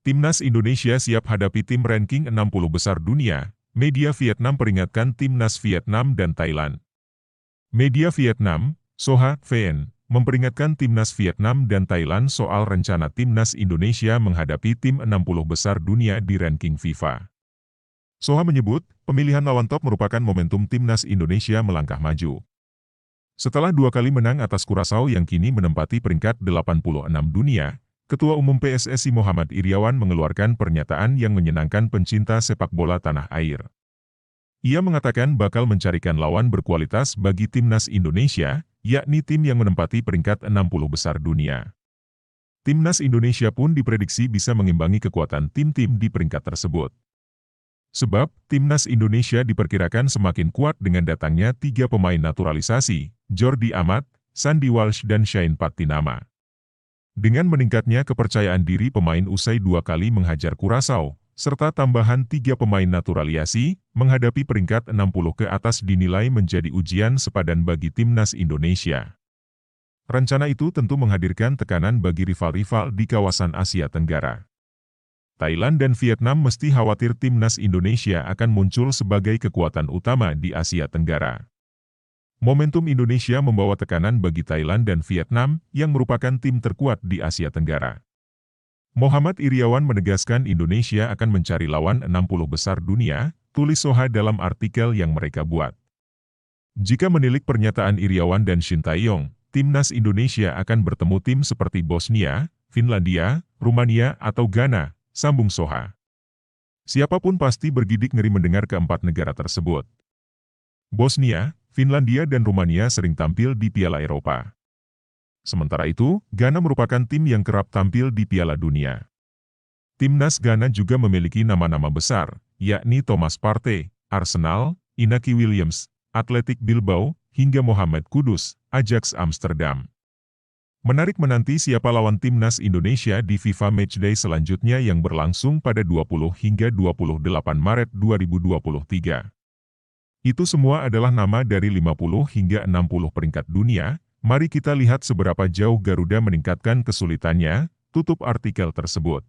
Timnas Indonesia siap hadapi tim ranking 60 besar dunia, media Vietnam peringatkan timnas Vietnam dan Thailand. Media Vietnam, Soha VN, memperingatkan timnas Vietnam dan Thailand soal rencana timnas Indonesia menghadapi tim 60 besar dunia di ranking FIFA. Soha menyebut, pemilihan lawan top merupakan momentum timnas Indonesia melangkah maju. Setelah 2 kali menang atas Curaçao yang kini menempati peringkat 86 dunia, Ketua Umum PSSI Muhammad Iryawan mengeluarkan pernyataan yang menyenangkan pencinta sepak bola tanah air. Ia mengatakan bakal mencarikan lawan berkualitas bagi timnas Indonesia, yakni tim yang menempati peringkat 60 besar dunia. Timnas Indonesia pun diprediksi bisa mengimbangi kekuatan tim-tim di peringkat tersebut. Sebab, timnas Indonesia diperkirakan semakin kuat dengan datangnya 3 pemain naturalisasi, Jordi Amat, Sandy Walsh dan Shane Patinama. Dengan meningkatnya kepercayaan diri pemain usai 2 kali menghajar Curaçao, serta tambahan 3 pemain naturalisasi, menghadapi peringkat 60 ke atas dinilai menjadi ujian sepadan bagi timnas Indonesia. Rencana itu tentu menghadirkan tekanan bagi rival-rival di kawasan Asia Tenggara. Thailand dan Vietnam mesti khawatir timnas Indonesia akan muncul sebagai kekuatan utama di Asia Tenggara. Momentum Indonesia membawa tekanan bagi Thailand dan Vietnam yang merupakan tim terkuat di Asia Tenggara. Muhammad Iryawan menegaskan Indonesia akan mencari lawan 60 besar dunia, tulis Soha dalam artikel yang mereka buat. Jika menilik pernyataan Iryawan dan Shin Tae-yong, timnas Indonesia akan bertemu tim seperti Bosnia, Finlandia, Rumania atau Ghana, sambung Soha. Siapapun pasti bergidik ngeri mendengar keempat negara tersebut. Bosnia, Finlandia dan Rumania sering tampil di Piala Eropa. Sementara itu, Ghana merupakan tim yang kerap tampil di Piala Dunia. Timnas Ghana juga memiliki nama-nama besar, yakni Thomas Partey, Arsenal, Inaki Williams, Athletic Bilbao, hingga Mohamed Kudus, Ajax Amsterdam. Menarik menanti siapa lawan timnas Indonesia di FIFA Matchday selanjutnya yang berlangsung pada 20 hingga 28 Maret 2023. Itu semua adalah nama dari 50 hingga 60 peringkat dunia, mari kita lihat seberapa jauh Garuda meningkatkan kesulitannya, tutup artikel tersebut.